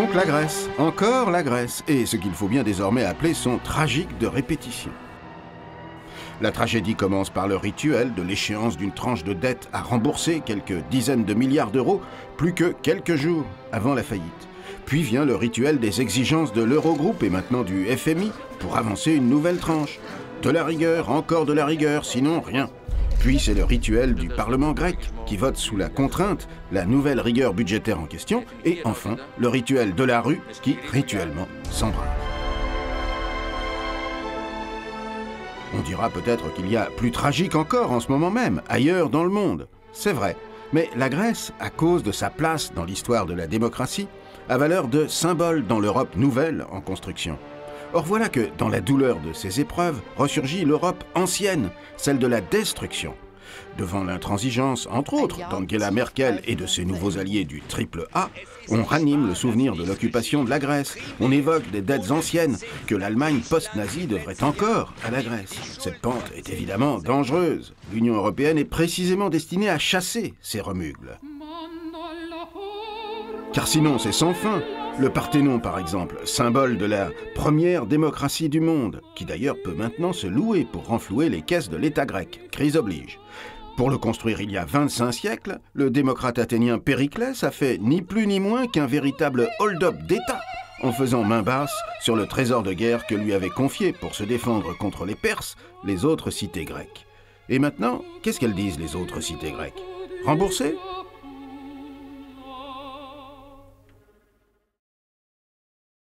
donc la Grèce, encore la Grèce, et ce qu'il faut bien désormais appeler son tragique de répétition. La tragédie commence par le rituel de l'échéance d'une tranche de dette à rembourser, quelques dizaines de milliards d'euros, plus que quelques jours avant la faillite. Puis vient le rituel des exigences de l'Eurogroupe et maintenant du FMI pour avancer une nouvelle tranche. De la rigueur, encore de la rigueur, sinon rien. Puis c'est le rituel du Parlement grec qui vote sous la contrainte la nouvelle rigueur budgétaire en question. Et enfin, le rituel de la rue qui, rituellement, s'embrase. On dira peut-être qu'il y a plus tragique encore en ce moment même, ailleurs dans le monde. C'est vrai. Mais la Grèce, à cause de sa place dans l'histoire de la démocratie, a valeur de symbole dans l'Europe nouvelle en construction. Or voilà que, dans la douleur de ces épreuves, ressurgit l'Europe ancienne, celle de la destruction. Devant l'intransigeance, entre autres, d'Angela Merkel et de ses nouveaux alliés du triple A, on ranime le souvenir de l'occupation de la Grèce. On évoque des dettes anciennes que l'Allemagne post-nazie devrait encore à la Grèce. Cette pente est évidemment dangereuse. L'Union européenne est précisément destinée à chasser ces remugles. Car sinon, c'est sans fin. Le Parthénon, par exemple, symbole de la première démocratie du monde, qui d'ailleurs peut maintenant se louer pour renflouer les caisses de l'État grec, crise oblige. Pour le construire il y a 25 siècles, le démocrate athénien Périclès a fait ni plus ni moins qu'un véritable hold-up d'État, en faisant main basse sur le trésor de guerre que lui avaient confié pour se défendre contre les Perses, les autres cités grecques. Et maintenant, qu'est-ce qu'elles disent les autres cités grecques? Rembourser?